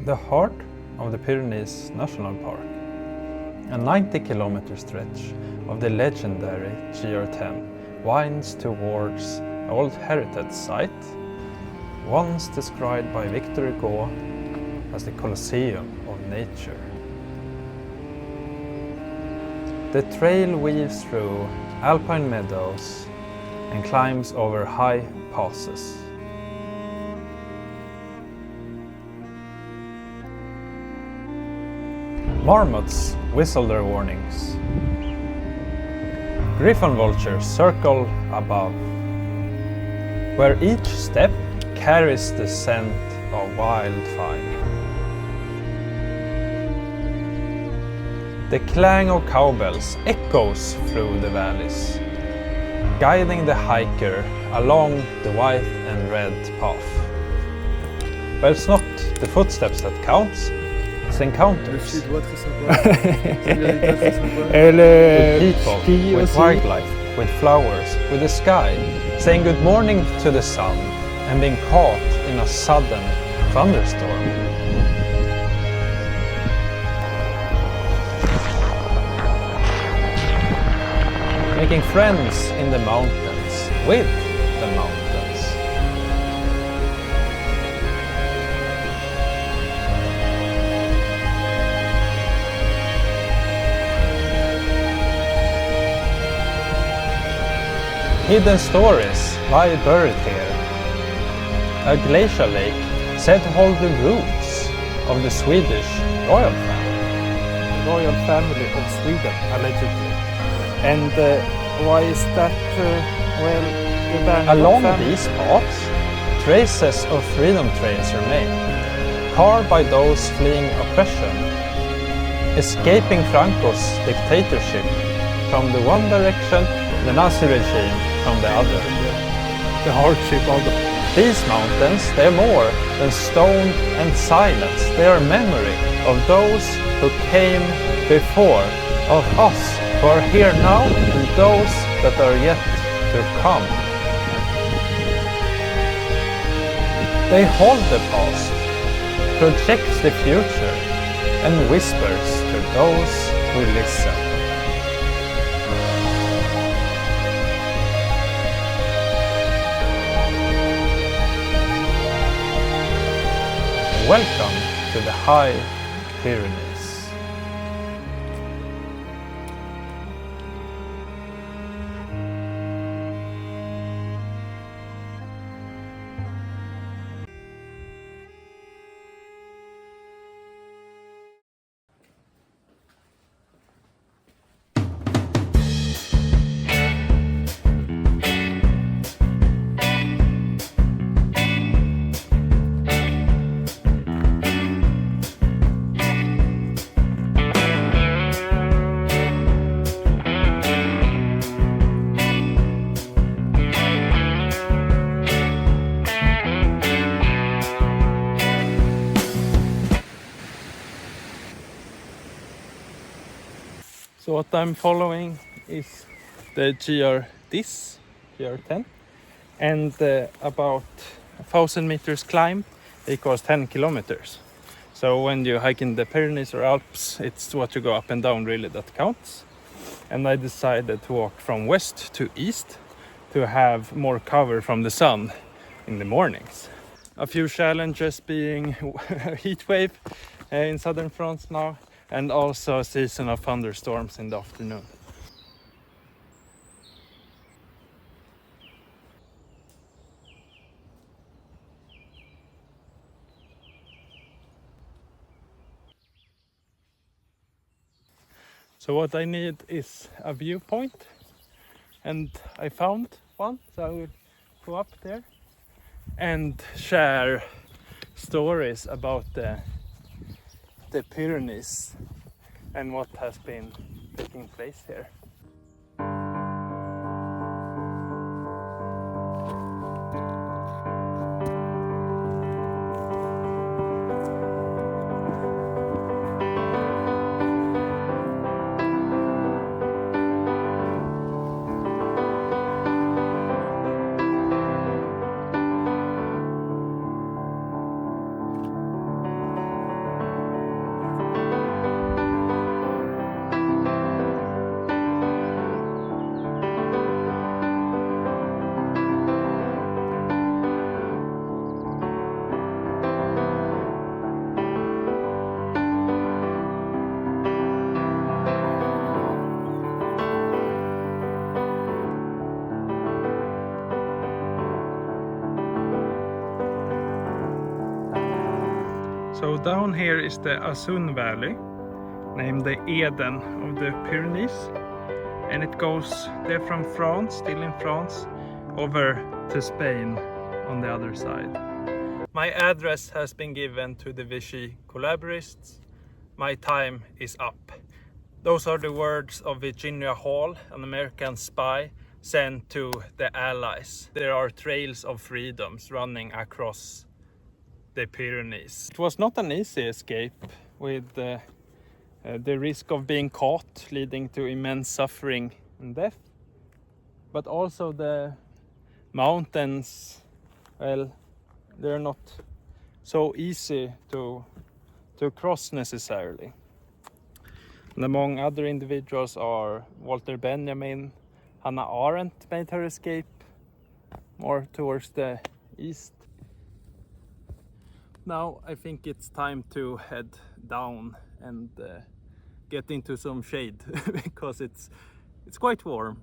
The heart of the Pyrenees National Park, a 90-kilometer stretch of the legendary GR10 winds towards an old heritage site, once described by Victor Hugo as the colosseum of nature. The trail weaves through Alpine meadows and climbs over high passes. Marmots whistle their warnings. Griffon vultures circle above, where each step carries the scent of wildfire. The clang of cowbells echoes through the valleys, guiding the hiker along the white and red path. But it's not the footsteps that counts, it's encounters. With people, with wildlife, with flowers, with the sky, saying good morning to the sun and being caught in a sudden thunderstorm. Making friends in the mountains, with the mountains. Hidden stories lie buried here. A glacial lake said to hold the roots of the Swedish Royal family. The Royal family of Sweden, allegedly. And why is that? Well, the Bernadottes along family. these paths, traces of freedom trails remain, carved by those fleeing oppression, escaping Franco's dictatorship from the one direction, the Nazi regime from the other. The hardship of the... These mountains, they are more than stone and silence. They are memory of those who came before, of us who are here now and those that are yet to come. They hold the past, projects the future, and whispers to those who listen. Welcome to the High Pyrenees. So what I'm following is the GR10, and about 1,000 meters climb equals 10 kilometers. So when you hike in the Pyrenees or Alps, it's what you go up and down really that counts. And I decided to walk from west to east to have more cover from the sun in the mornings. A few challenges being a heat wave in southern France now, and also a season of thunderstorms in the afternoon. So what I need is a viewpoint, and I found one, so I will go up there and share stories about the Pyrenees and what has been taking place here. So down here is the Asun Valley, named the Eden of the Pyrenees, and it goes there from France, still in France, over to Spain on the other side. My address has been given to the Vichy collaborations. My time is up. Those are the words of Virginia Hall, an American spy sent to the Allies. There are trails of freedoms running across the Pyrenees. It was not an easy escape, with the risk of being caught leading to immense suffering and death, but also the mountains, well, they're not so easy to cross necessarily. And among other individuals are Walter Benjamin. Hannah Arendt made her escape more towards the east. Now I think it's time to head down and get into some shade because it's quite warm.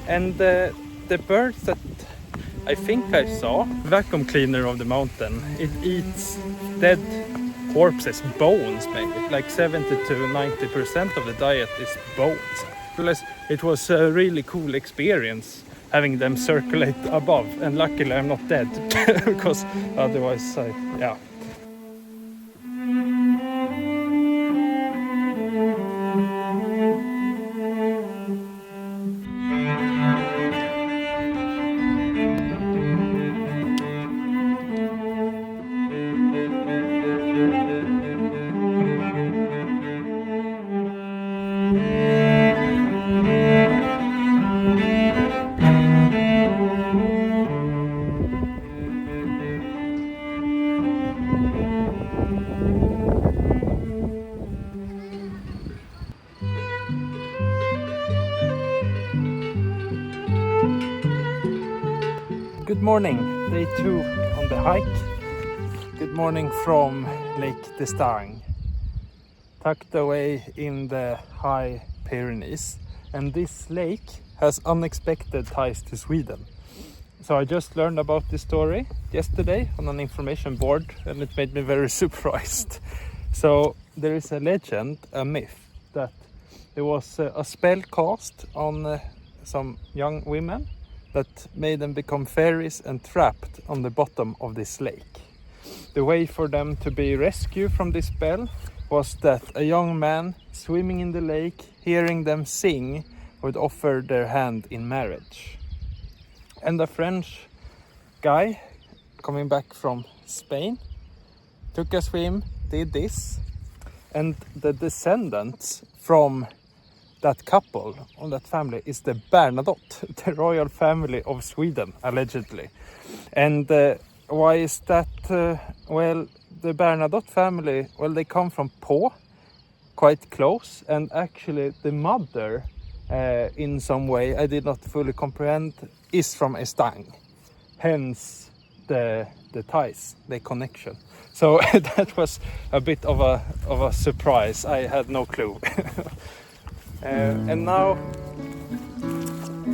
And the birds that I think I saw, vacuum cleaner of the mountain, it eats dead corpses, bones maybe, like 70 to 90% of the diet is bones. Plus, it was a really cool experience having them circulate above, and luckily I'm not dead because otherwise yeah. Good morning, day 2 on the hike. Good morning from Lake d'Estaing, tucked away in the high Pyrenees. And this lake has unexpected ties to Sweden. So I just learned about this story yesterday on an information board, and it made me very surprised. So there is a legend, a myth, that there was a spell cast on some young women that made them become fairies and trapped on the bottom of this lake. The way for them to be rescued from this spell was that a young man swimming in the lake, hearing them sing, would offer their hand in marriage. And a French guy coming back from Spain took a swim, did this, and the descendants from that couple, on that family, is the Bernadottes, the royal family of Sweden, allegedly. And why is that? Well, the Bernadotte family, well, they come from Pau, quite close, and actually the mother, in some way, I did not fully comprehend, is from Estaing. Hence the ties, the connection. So that was a bit of a surprise. I had no clue. And now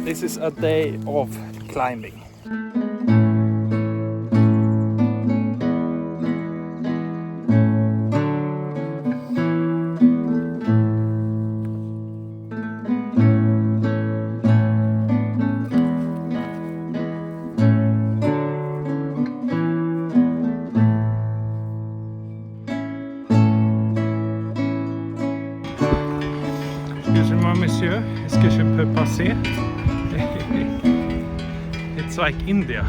this is a day of climbing. Excusez-moi, monsieur, est-ce que je peux passer? It's like India.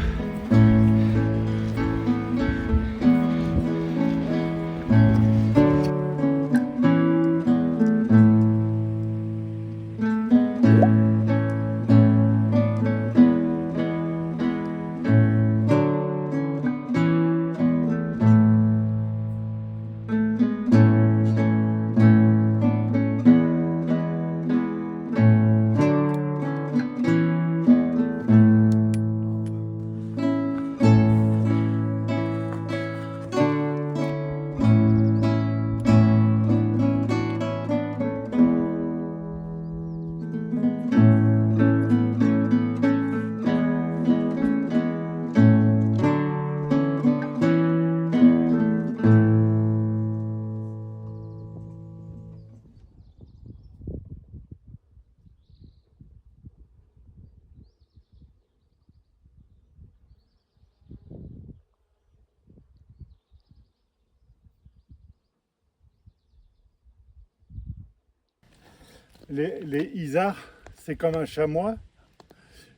Les isards, c'est comme un chamois.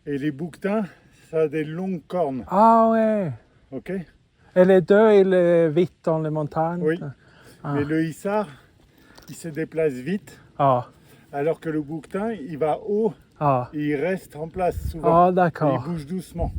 Et les bouquetins, ça a des longues cornes. Ah ouais. Ok? Et les deux, il est vite dans les montagnes. Oui. Ah. Mais le hussard, il se déplace vite. Ah. Alors que le bouquetin, il va haut Ah. et il reste en place souvent. Ah, Et d'accord. il bouge doucement.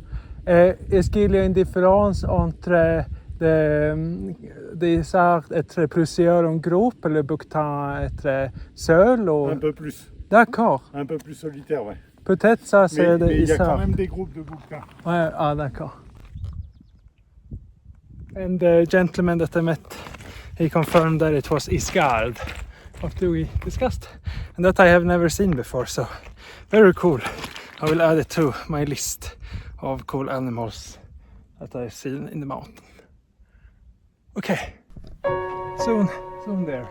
Est-ce qu'il y a une différence entre des isards être plusieurs en groupe et le bouquetin être seul ou... Un peu plus. D'accord. Un peu plus solitaire, ouais. Peut-être ça, c'est des Mais il y a quand isards. même des groupes de bouquetins. Ouais, ah, d'accord. And the gentleman that I met, he confirmed that it was Isgard, after we discussed, and that I have never seen before, so very cool. I will add it to my list of cool animals that I've seen in the mountain. Okay, soon there.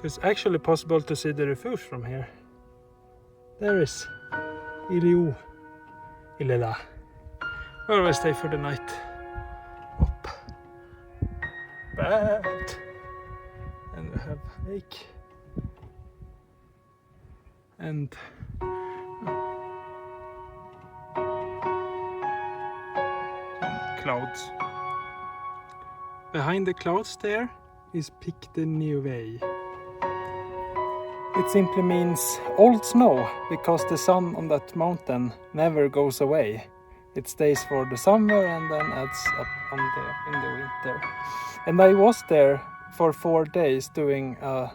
It's actually possible to see the refuge from here. There is Ilela, where I stay for the night. Up. Bad. And we have lake. And clouds. Behind the clouds there is Pic de Neuve. It simply means old snow, because the sun on that mountain never goes away. It stays for the summer and then adds up in the winter. And I was there for 4 days doing a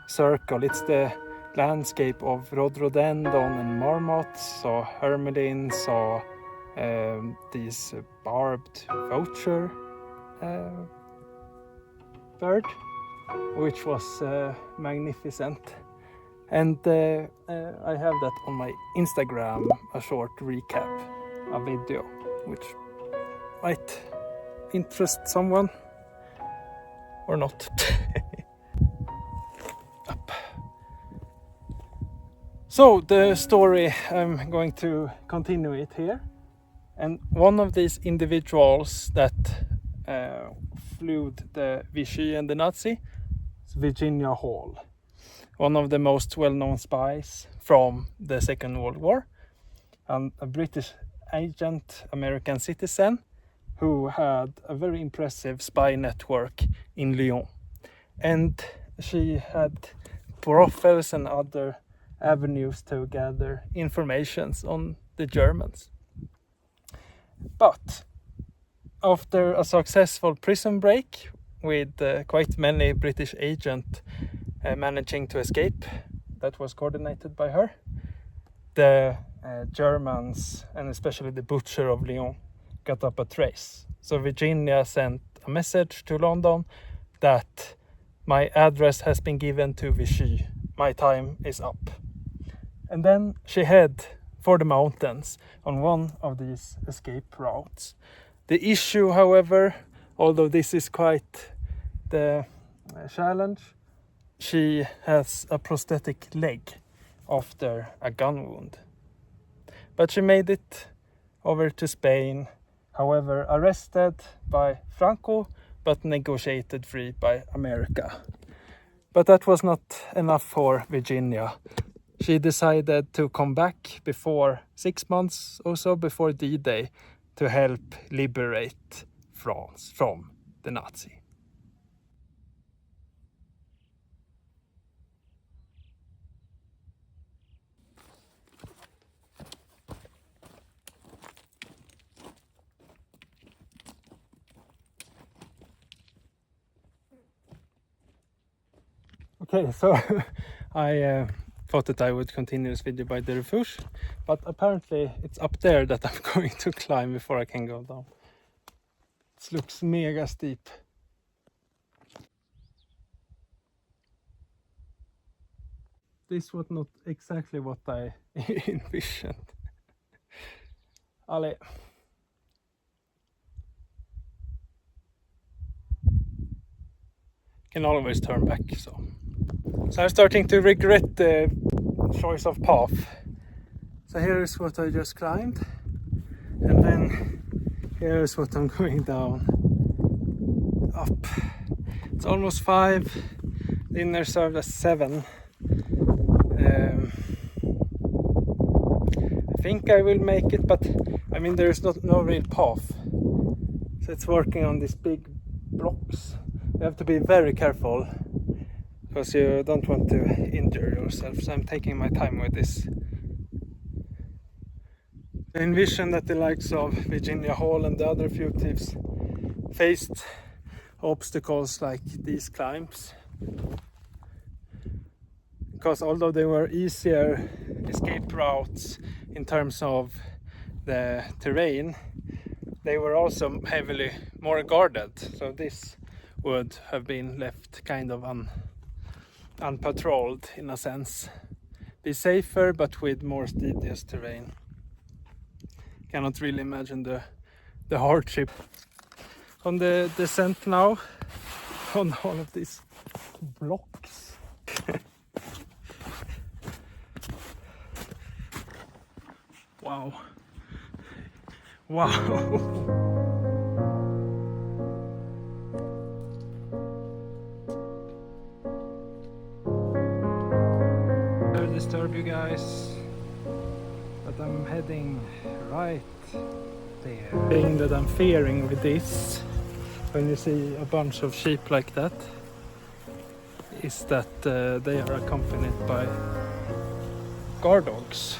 circle. It's the landscape of rhododendron and marmots, so hermelins, so these barbed vulture bird, which was magnificent. And I have that on my Instagram, a short recap, a video, which might interest someone or not. Up. So the story, I'm going to continue it here. And one of these individuals that flew the Vichy and the Nazi is Virginia Hall, one of the most well-known spies from the Second World War, and a British agent, American citizen, who had a very impressive spy network in Lyon. And she had profiles and other avenues to gather informations on the Germans. But after a successful prison break with quite many British agents managing to escape, that was coordinated by her, the Germans, and especially the butcher of Lyon, got up a trace. So Virginia sent a message to London that my address has been given to Vichy, my time is up. And then she head for the mountains on one of these escape routes. The issue, however, although this is quite the challenge, she has a prosthetic leg after a gun wound. But she made it over to Spain, however arrested by Franco, but negotiated free by America. But that was not enough for Virginia. She decided to come back before 6 months or so before D-Day to help liberate France from the Nazi. Okay, so I thought that I would continue this video by the Refuge, but apparently it's up there that I'm going to climb before I can go down. It looks mega steep. this was not exactly what I envisioned. Allez. Can always turn back, so I'm starting to regret the choice of path. So here is what I just climbed, and then here is what I'm going down up. It's almost 5. Dinner served at 7. I think I will make it, but I mean there is no real path. So it's working on these big blocks. You have to be very careful because you don't want to injure yourself. So I'm taking my time with this. I envision that the likes of Virginia Hall and the other fugitives faced obstacles like these climbs. Because although they were easier escape routes in terms of the terrain, they were also heavily more guarded. So this would have been left kind of unpatrolled in a sense. Be safer, but with more tedious terrain. Cannot really imagine the hardship on the descent now on all of these blocks. Wow. Wow. Disturb you guys, but I'm heading right there. The thing that I'm fearing with this, when you see a bunch of sheep like that, is that they are accompanied by guard dogs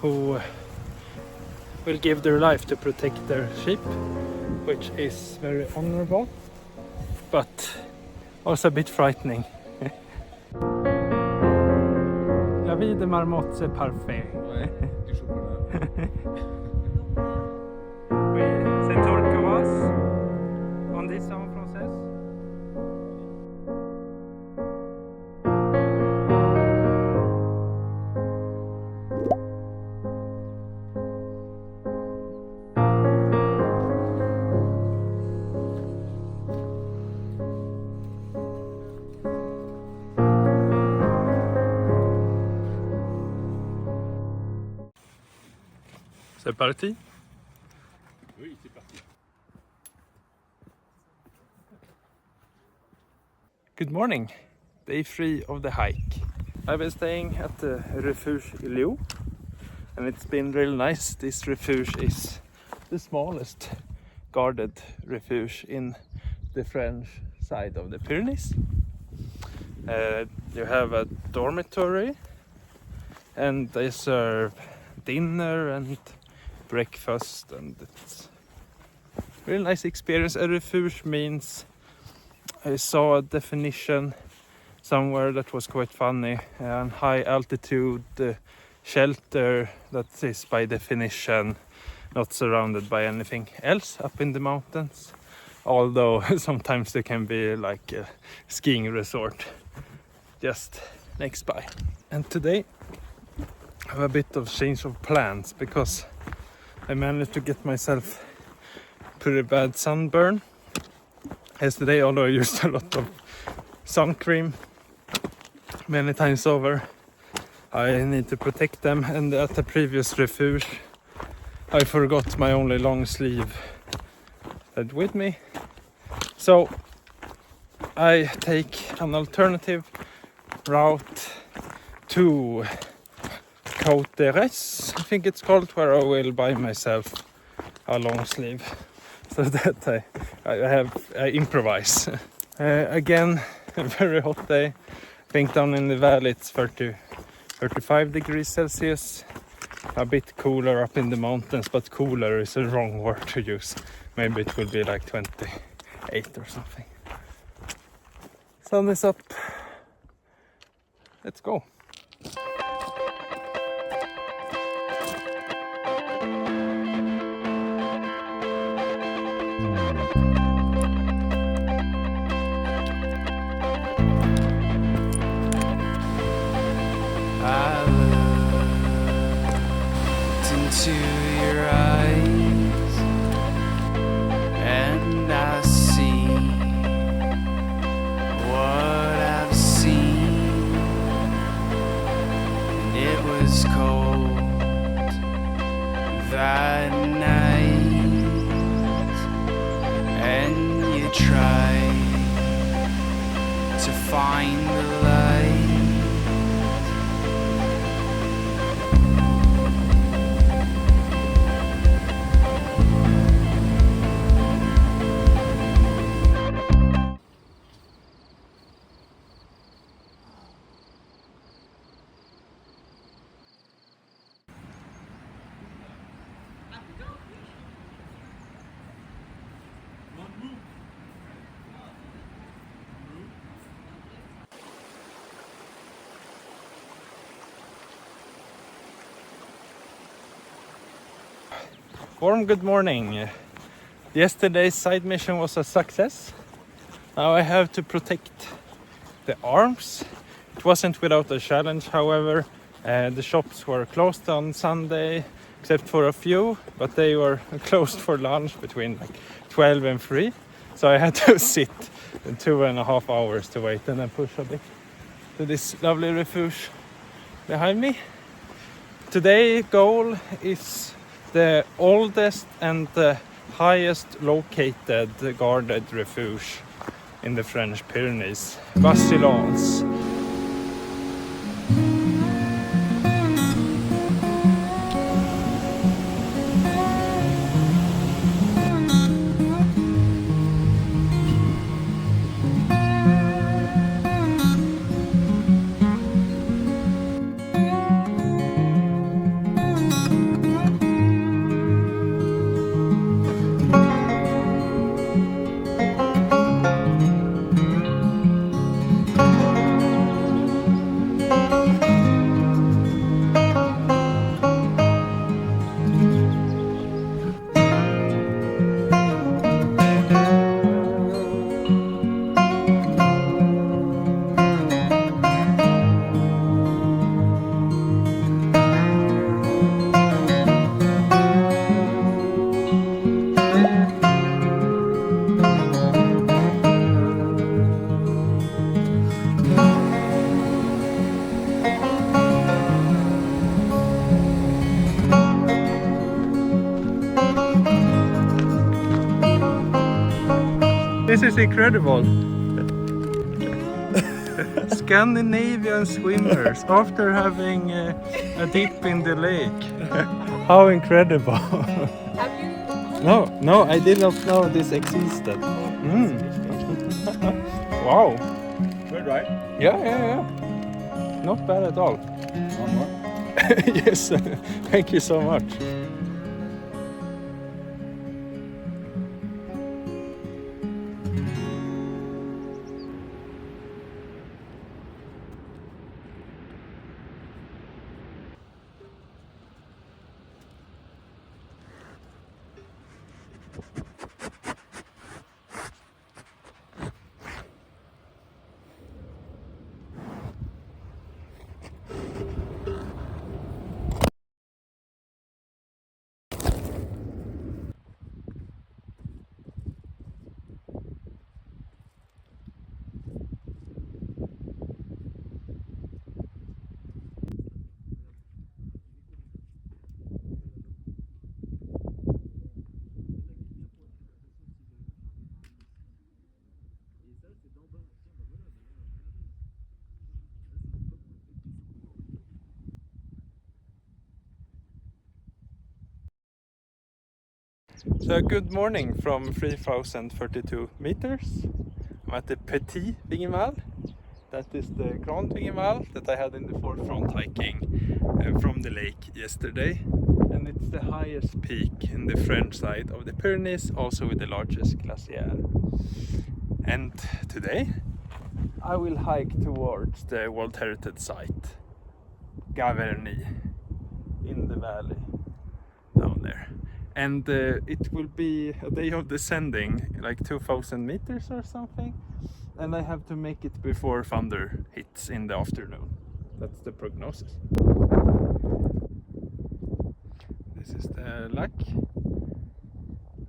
who will give their life to protect their sheep, which is very honorable, but also a bit frightening. La vie de marmotte, c'est parfait. Ouais, du chocolat. Oui, c'est turquoise. On dit ça en français? C'est parti? Oui, c'est parti. Good morning, day 3 of the hike. I've been staying at the Refuge and it's been really nice. This refuge is the smallest guarded refuge in the French side of the Pyrenees. You have a dormitory and they serve dinner and breakfast, and it's a really nice experience. A refuge means, I saw a definition somewhere that was quite funny, an high altitude shelter that is by definition not surrounded by anything else up in the mountains, although sometimes there can be like a skiing resort just next by. And today I have a bit of change of plans because I managed to get myself pretty bad sunburn yesterday, although I used a lot of sun cream many times over. I need to protect them, and at the previous refuge I forgot my only long sleeve with me, so I take an alternative route to Vulture, I think it's called, where I will buy myself a long sleeve so that I improvise. Again, a very hot day. I think down in the valley it's 35 degrees Celsius. A bit cooler up in the mountains, but cooler is a wrong word to use. Maybe it will be like 28 or something. Sun is up. Let's go. I looked into your eyes and I see what I've seen, and it was cold that night, and you tried to find the light. Warm good morning. Yesterday's side mission was a success. Now I have to protect the arms. It wasn't without a challenge, however. The shops were closed on Sunday, except for a few, but they were closed for lunch between like 12 and 3. So I had to sit 2.5 hours to wait and then push a bit to this lovely refuge behind me. Today's goal is the oldest and the highest located guarded refuge in the French Pyrenees, Westin. This is incredible. Scandinavian swimmers after having a dip in the lake. How incredible. Have you? No, I did not know this existed. Wow. Good, right? Yeah. Not bad at all. One more. Yes, thank you so much. So good morning from 3032 meters. I'm at the Petit Vingemal. That is the Grand Vingemal that I had in the forefront hiking from the lake yesterday. And it's the highest peak in the French side of the Pyrenees, also with the largest glacial. And today I will hike towards the World Heritage Site, Gavarnie, in the valley down there. And it will be a day of descending, like 2000 meters or something. And I have to make it before thunder hits in the afternoon. That's the prognosis. This is the lac.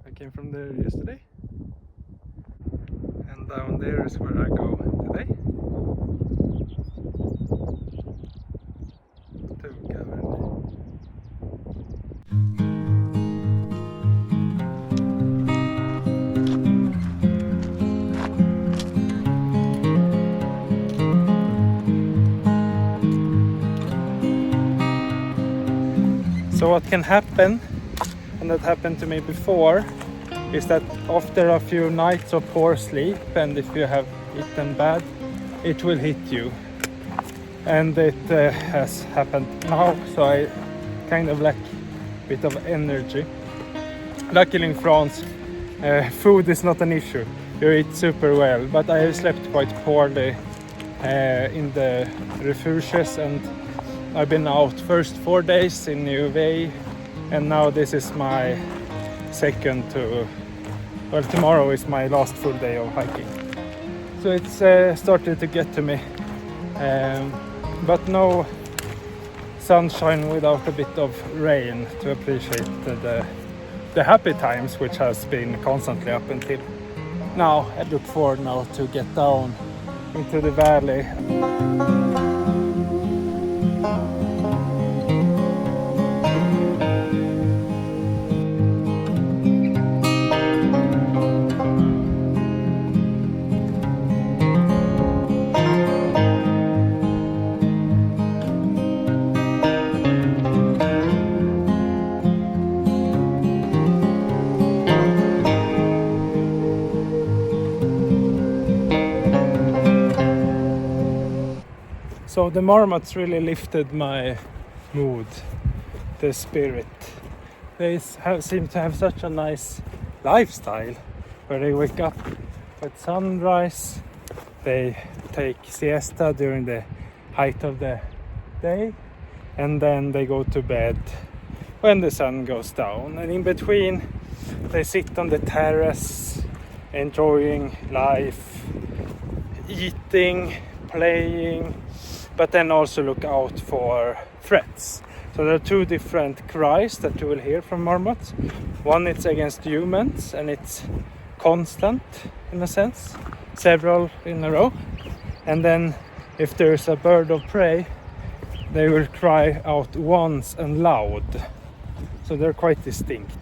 I came from there yesterday. And down there is where I go today. To Gavarnie. So what can happen, and that happened to me before, is that after a few nights of poor sleep, and if you have eaten bad, it will hit you. And it has happened now, so I kind of lack a bit of energy. Luckily in France, food is not an issue. You eat super well, but I have slept quite poorly in the refuges, and I've been out first 4 days in UV, and now this is my second to, well, tomorrow is my last full day of hiking. So it's started to get to me, but no sunshine without a bit of rain to appreciate the happy times, which has been constantly up until now. I look forward now to get down into the valley. So the marmots really lifted my mood, the spirit. They seem to have such a nice lifestyle where they wake up at sunrise, they take siesta during the height of the day, and then they go to bed when the sun goes down. And in between they sit on the terrace enjoying life, eating, playing, but then also look out for threats. So there are two different cries that you will hear from marmots. One is against humans, and it's constant in a sense, several in a row. And then if there's a bird of prey, they will cry out once and loud. So they're quite distinct.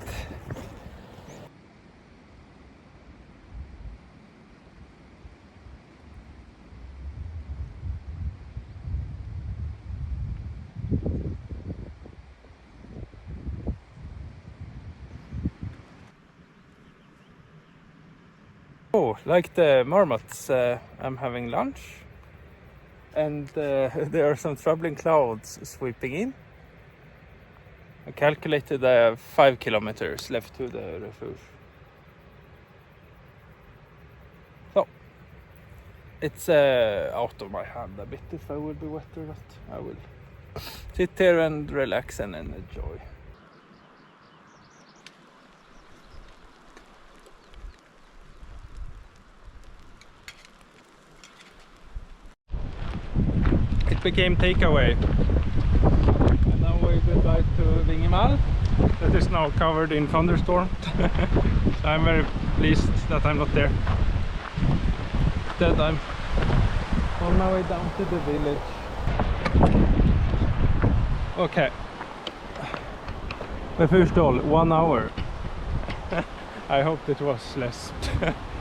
Oh, like the marmots, I'm having lunch, and there are some troubling clouds sweeping in. I calculated I have 5 kilometers left to the refuge. So, it's out of my hand a bit if I will be wet or not. I will sit here and relax and enjoy. It became takeaway, and now we goodbye to Vingemal, that is now covered in thunderstorm. So I'm very pleased that I'm not there. Instead I'm on my way down to the village. Okay, Refuge 1 hour. I hoped it was less.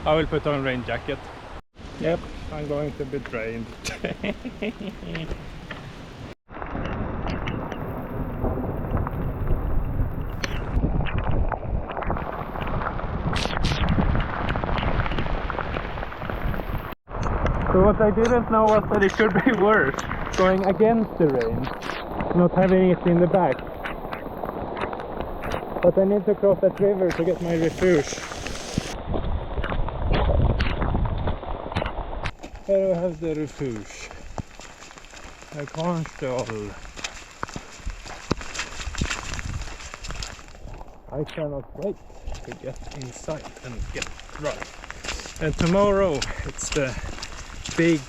I will put on rain jacket. Yep, I'm going to be drained. So what I didn't know was that it could be worse, going against the rain, not having it in the back. But I need to cross that river to get my refuge. Here we have the refuge. I can't stall. I cannot wait to get inside and get dry. And tomorrow it's the big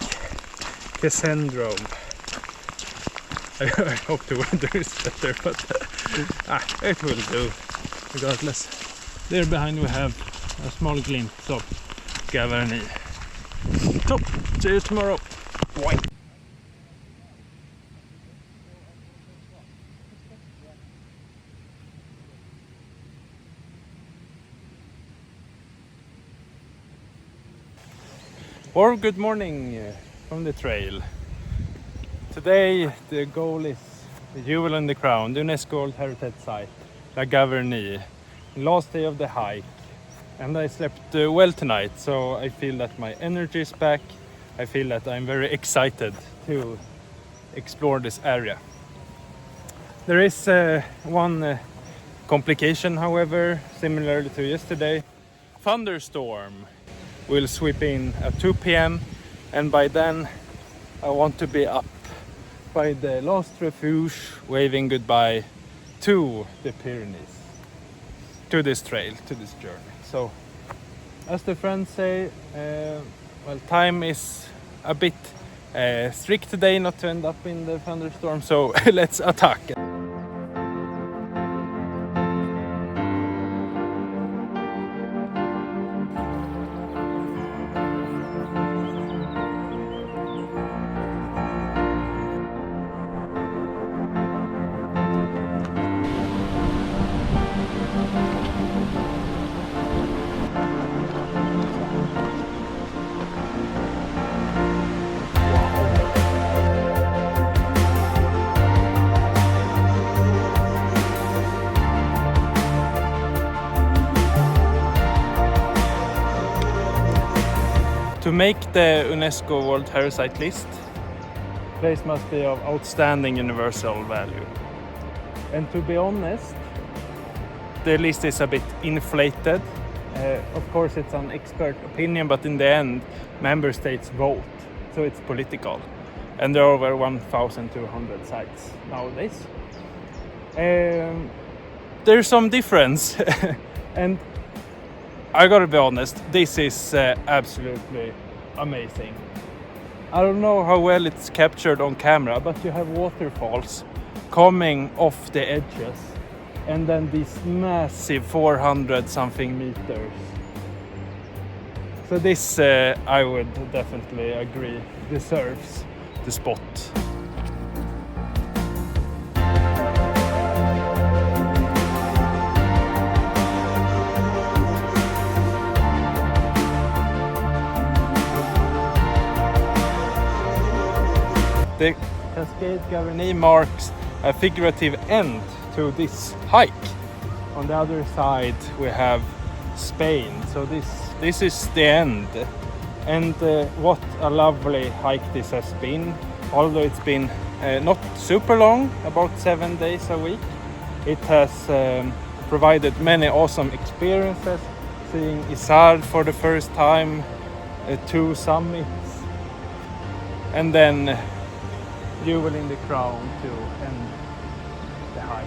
Cassandrome. I hope the weather is better, but it will do regardless. There behind we have a small glimpse of Gavarnie. So, see you tomorrow. Bye. Or good morning from the trail. Today the goal is the jewel in the crown, the UNESCO World Heritage Site, La Gavarnie. Last day of the hike, and I slept well tonight, so I feel that my energy is back. I feel that I'm very excited to explore this area. There is one complication, however, similarly to yesterday. Thunderstorm will sweep in at 2 p.m. and by then I want to be up by the last refuge, waving goodbye to the Pyrenees, to this trail, to this journey. So, as the friends say, well, time is a bit strict today not to end up in the thunderstorm, so let's attack. To make the UNESCO World Heritage list, the place must be of outstanding universal value. And to be honest, the list is a bit inflated. Of course, it's an expert opinion, but in the end, member states vote, so it's political. And there are over 1,200 sites nowadays. There's some difference, and I gotta be honest, this is absolutely amazing. I don't know how well it's captured on camera, but you have waterfalls coming off the edges and then these massive 400 something meters. So this, I would definitely agree, deserves the spot. The Cascade Gavarnie marks a figurative end to this hike. On the other side we have Spain, so this is the end. And what a lovely hike this has been, although it's been not super long, about 7 days a week. It has provided many awesome experiences, seeing Isar for the first time, 2 summits, and then jewel in the crown to end the hike.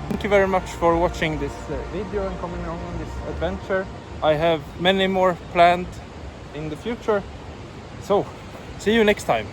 Thank you very much for watching this video and coming along on this adventure. I have many more planned in the future, so see you next time.